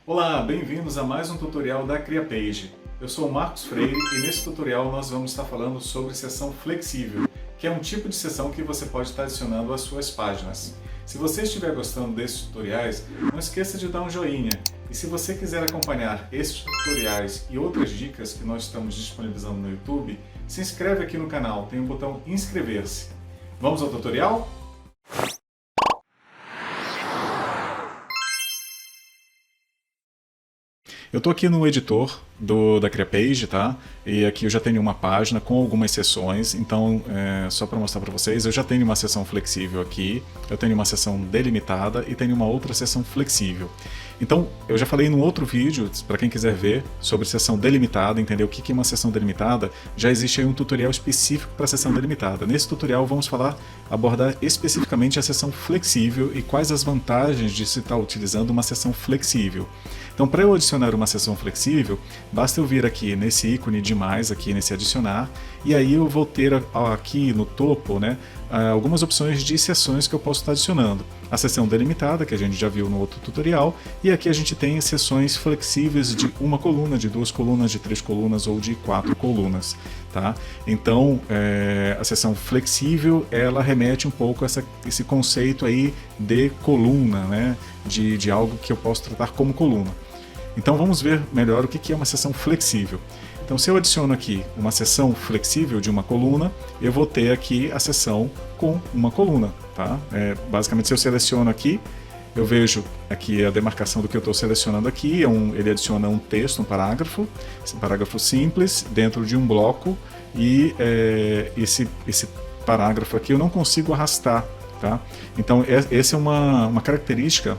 Olá, bem-vindos a mais um tutorial da CriaPage. Eu sou o Marcos Freire e nesse tutorial nós vamos estar falando sobre seção flexível, que é um tipo de seção que você pode estar adicionando às suas páginas. Se você estiver gostando desses tutoriais, não esqueça de dar um joinha. E se você quiser acompanhar esses tutoriais e outras dicas que nós estamos disponibilizando no YouTube, se inscreve aqui no canal, tem o botão inscrever-se. Vamos ao tutorial? Eu estou aqui no editor da CriaPage, tá? E aqui eu já tenho uma página com algumas seções, então só para mostrar para vocês, eu já tenho uma seção flexível aqui, eu tenho uma seção delimitada e tenho uma outra seção flexível. Então, eu já falei num outro vídeo, para quem quiser ver, sobre seção delimitada, entender o que é uma seção delimitada, já existe aí um tutorial específico para a seção delimitada. Nesse tutorial vamos abordar especificamente a seção flexível e quais as vantagens de se estar utilizando uma seção flexível. Então, para eu adicionar uma seção flexível, basta eu vir aqui nesse ícone de mais, aqui nesse adicionar, e aí eu vou ter aqui no topo, né, algumas opções de seções que eu posso estar adicionando. A seção delimitada, que a gente já viu no outro tutorial, e aqui a gente tem seções flexíveis de uma coluna, de 2 colunas, de 3 colunas ou de 4 colunas. Tá? Então, a seção flexível, ela remete um pouco a esse conceito aí de coluna, né? de algo que eu posso tratar como coluna. Então vamos ver melhor o que é uma seção flexível. Então, se eu adiciono aqui uma seção flexível de uma coluna, eu vou ter aqui a seção com uma coluna. Tá? Basicamente, se eu seleciono aqui, eu vejo aqui a demarcação do que eu estou selecionando aqui, ele adiciona um texto, um parágrafo simples dentro de um bloco, e esse parágrafo aqui eu não consigo arrastar. Tá? Então, essa é uma característica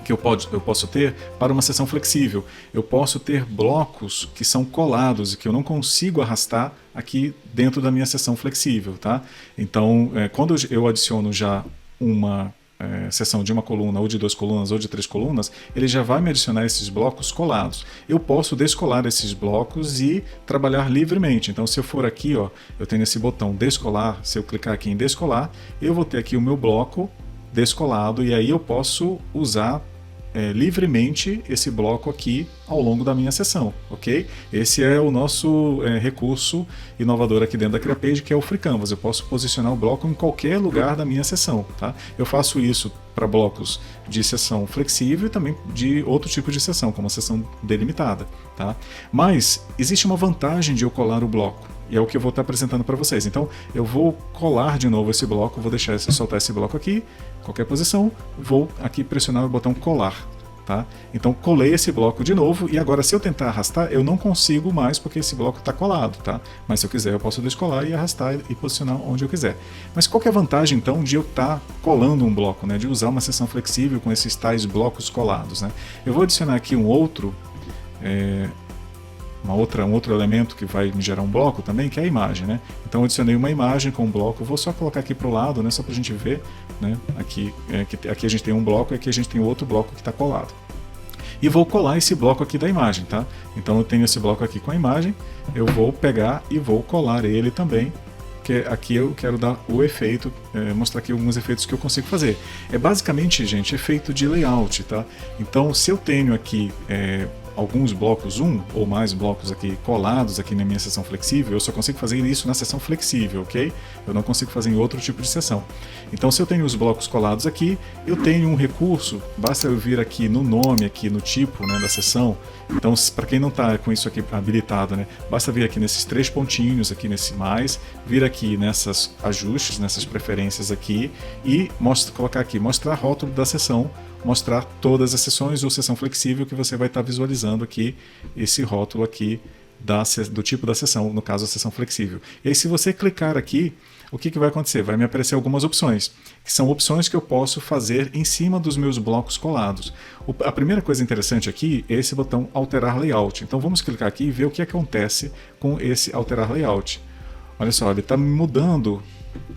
que eu posso ter para uma seção flexível. Eu posso ter blocos que são colados e que eu não consigo arrastar aqui dentro da minha seção flexível. Tá? Então, quando eu adiciono já uma seção de uma coluna, ou de 2 colunas, ou de 3 colunas, ele já vai me adicionar esses blocos colados. Eu posso descolar esses blocos e trabalhar livremente. Então, se eu for aqui, ó, eu tenho esse botão descolar, se eu clicar aqui em descolar, eu vou ter aqui o meu bloco descolado, e aí eu posso usar livremente esse bloco aqui ao longo da minha sessão, ok? Esse é o nosso recurso inovador aqui dentro da CriaPage, que é o FreeCanvas. Eu posso posicionar o bloco em qualquer lugar da minha sessão, tá? Eu faço isso para blocos de sessão flexível e também de outro tipo de sessão, como a sessão delimitada, tá? Mas existe uma vantagem de eu colar o bloco, e é o que eu vou estar apresentando para vocês. Então, eu vou colar de novo esse bloco, vou soltar esse bloco aqui, qualquer posição, vou aqui pressionar o botão colar. Tá? Então, colei esse bloco de novo, e agora, se eu tentar arrastar, eu não consigo mais porque esse bloco está colado. Tá? Mas se eu quiser, eu posso descolar e arrastar e posicionar onde eu quiser. Mas qual que é a vantagem, então, de eu estar colando um bloco, né? De usar uma seção flexível com esses tais blocos colados? Né? Eu vou adicionar aqui um outro elemento que vai me gerar um bloco também, que é a imagem. Né? Então eu adicionei uma imagem com um bloco, vou só colocar aqui para o lado, né, só para a gente ver. Né? Aqui a gente tem um bloco e aqui a gente tem outro bloco que está colado. E vou colar esse bloco aqui da imagem. Tá? Então eu tenho esse bloco aqui com a imagem, eu vou pegar e vou colar ele também, que aqui eu quero dar o efeito, mostrar aqui alguns efeitos que eu consigo fazer. É basicamente, gente, efeito de layout. Tá? Então, se eu tenho aqui alguns blocos, um ou mais blocos aqui colados aqui na minha seção flexível, eu só consigo fazer isso na seção flexível, ok? Eu não consigo fazer em outro tipo de seção. Então, se eu tenho os blocos colados aqui, eu tenho um recurso, basta eu vir aqui no nome, aqui no tipo, né, da seção. Então, para quem não está com isso aqui habilitado, né, basta vir aqui nesses 3 pontinhos, aqui nesse mais, vir aqui nessas ajustes, nessas preferências aqui, e colocar aqui, mostrar rótulo da seção, mostrar todas as sessões ou sessão flexível, que você vai estar visualizando aqui esse rótulo aqui do tipo da sessão, no caso a sessão flexível. E aí, se você clicar aqui, o que vai acontecer? Vai me aparecer algumas opções, que são opções que eu posso fazer em cima dos meus blocos colados. A primeira coisa interessante aqui é esse botão alterar layout. Então vamos clicar aqui e ver o que acontece com esse alterar layout. Olha só, ele está mudando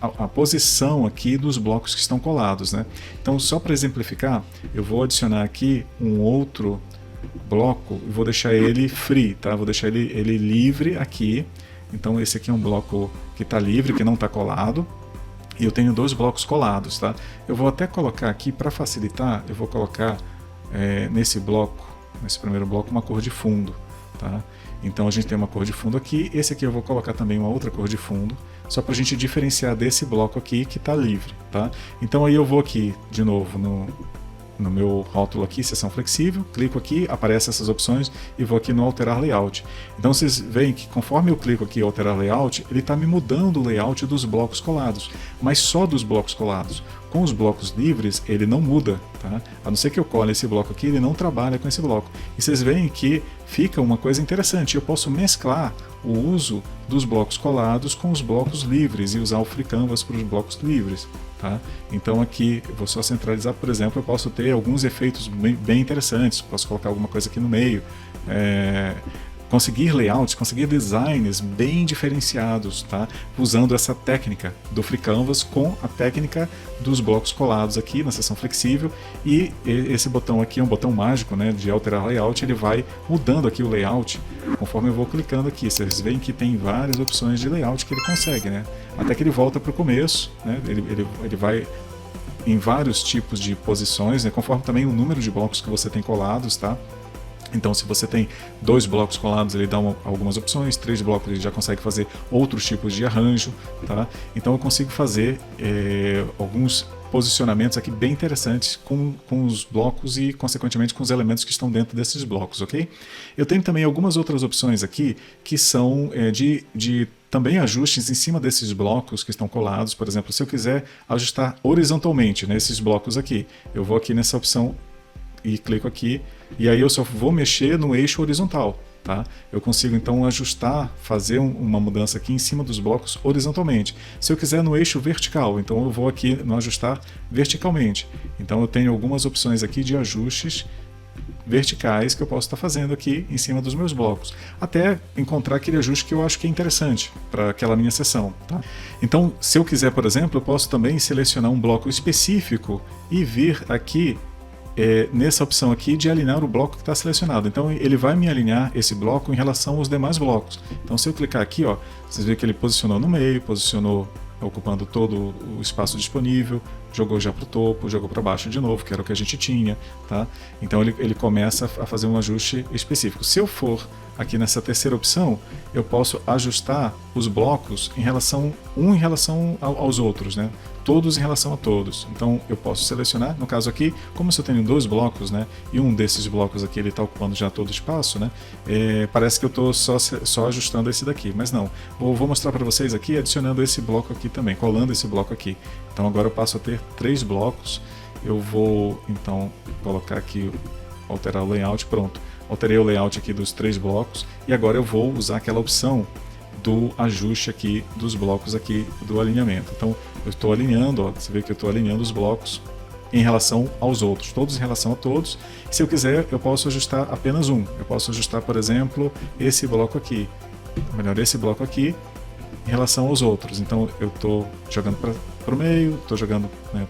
a posição aqui dos blocos que estão colados. Né? Então, só para exemplificar, eu vou adicionar aqui um outro bloco e vou deixar ele free, tá? Vou deixar ele livre aqui. Então, esse aqui é um bloco que está livre, que não está colado. E eu tenho 2 blocos colados. Tá? Eu vou até colocar aqui, para facilitar, eu vou colocar nesse bloco nesse primeiro bloco, uma cor de fundo, tá? Então a gente tem uma cor de fundo aqui, esse aqui eu vou colocar também uma outra cor de fundo, só para a gente diferenciar desse bloco aqui que está livre, tá? Então aí eu vou aqui, de novo, no meu rótulo aqui, seção flexível, clico aqui, aparecem essas opções e vou aqui no alterar layout. Então vocês veem que conforme eu clico aqui em alterar layout, ele está me mudando o layout dos blocos colados, mas só dos blocos colados. Com os blocos livres, ele não muda, tá? A não ser que eu cole esse bloco aqui, ele não trabalha com esse bloco. E vocês veem que fica uma coisa interessante, eu posso mesclar o uso dos blocos colados com os blocos livres e usar o Free Canvas para os blocos livres. Tá? Então aqui eu vou só centralizar, por exemplo, eu posso ter alguns efeitos bem interessantes, posso colocar alguma coisa aqui no meio, conseguir layouts, conseguir designs bem diferenciados, tá? Usando essa técnica do Free Canvas com a técnica dos blocos colados aqui na seção flexível, e esse botão aqui é um botão mágico, né, de alterar layout, ele vai mudando aqui o layout conforme eu vou clicando aqui. Vocês veem que tem várias opções de layout que ele consegue, né? Até que ele volta para o começo, né? Ele vai em vários tipos de posições, né? Conforme também o número de blocos que você tem colados, tá? Então, se você tem 2 blocos colados, ele dá algumas opções, 3 blocos ele já consegue fazer outros tipos de arranjo, tá? Então eu consigo fazer alguns posicionamentos aqui bem interessantes com os blocos e, consequentemente, com os elementos que estão dentro desses blocos, ok? Eu tenho também algumas outras opções aqui que são de também ajustes em cima desses blocos que estão colados. Por exemplo, se eu quiser ajustar horizontalmente nesses blocos aqui, eu vou aqui nessa opção e clico aqui, e aí eu só vou mexer no eixo horizontal, tá? Eu consigo então ajustar, fazer uma mudança aqui em cima dos blocos horizontalmente. Se eu quiser no eixo vertical, então eu vou aqui no ajustar verticalmente. Então eu tenho algumas opções aqui de ajustes verticais que eu posso estar fazendo aqui em cima dos meus blocos, até encontrar aquele ajuste que eu acho que é interessante para aquela minha seção, tá? Então, se eu quiser, por exemplo, eu posso também selecionar um bloco específico e vir aqui nessa opção aqui de alinhar o bloco que está selecionado. Então ele vai me alinhar esse bloco em relação aos demais blocos. Então se eu clicar aqui, ó, vocês veem que ele posicionou no meio, posicionou ocupando todo o espaço disponível, jogou já para o topo, jogou para baixo de novo, que era o que a gente tinha, tá? Então ele começa a fazer um ajuste específico. Se eu for aqui nessa terceira opção, eu posso ajustar os blocos em relação aos outros, né? Todos em relação a todos. Então eu posso selecionar, no caso aqui, como se eu tenho 2 blocos, né? E um desses blocos aqui ele está ocupando já todo o espaço, né? Parece que eu estou só ajustando esse daqui, mas não. Vou mostrar para vocês aqui adicionando esse bloco aqui também, colando esse bloco aqui. Então agora eu passo a ter 3 blocos. Eu vou então colocar aqui, alterar o layout, pronto. Alterei o layout aqui dos 3 blocos e agora eu vou usar aquela opção do ajuste aqui dos blocos aqui do alinhamento. Então eu estou alinhando, ó, você vê que eu estou alinhando os blocos em relação aos outros, todos em relação a todos. Se eu quiser, eu posso ajustar apenas um. Eu posso ajustar, por exemplo, esse bloco aqui, ou melhor, esse bloco aqui em relação aos outros. Então eu estou jogando para o meio, estou jogando, né,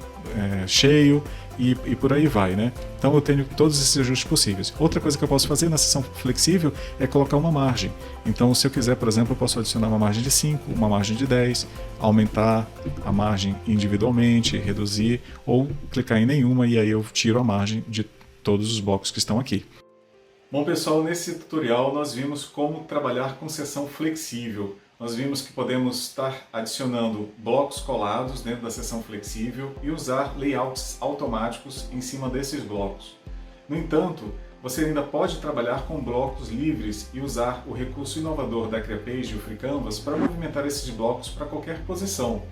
cheio e por aí vai, né? Então eu tenho todos esses ajustes possíveis. Outra coisa que eu posso fazer na seção flexível é colocar uma margem. Então se eu quiser, por exemplo, eu posso adicionar uma margem de 5, uma margem de 10, aumentar a margem individualmente, reduzir, ou clicar em nenhuma e aí eu tiro a margem de todos os blocos que estão aqui. Bom pessoal, nesse tutorial nós vimos como trabalhar com seção flexível. Nós vimos que podemos estar adicionando blocos colados dentro da seção flexível e usar layouts automáticos em cima desses blocos. No entanto, você ainda pode trabalhar com blocos livres e usar o recurso inovador da CreaPage e o Free Canvas para movimentar esses blocos para qualquer posição,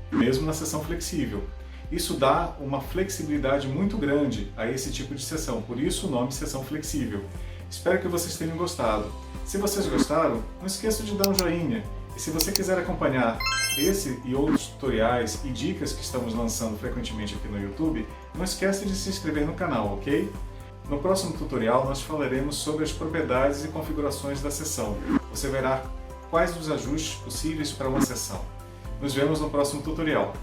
mesmo na seção flexível. Isso dá uma flexibilidade muito grande a esse tipo de seção, por isso o nome seção flexível. Espero que vocês tenham gostado. Se vocês gostaram, não esqueça de dar um joinha. E se você quiser acompanhar esse e outros tutoriais e dicas que estamos lançando frequentemente aqui no YouTube, não esqueça de se inscrever no canal, ok? No próximo tutorial nós falaremos sobre as propriedades e configurações da seção. Você verá quais os ajustes possíveis para uma seção. Nos vemos no próximo tutorial.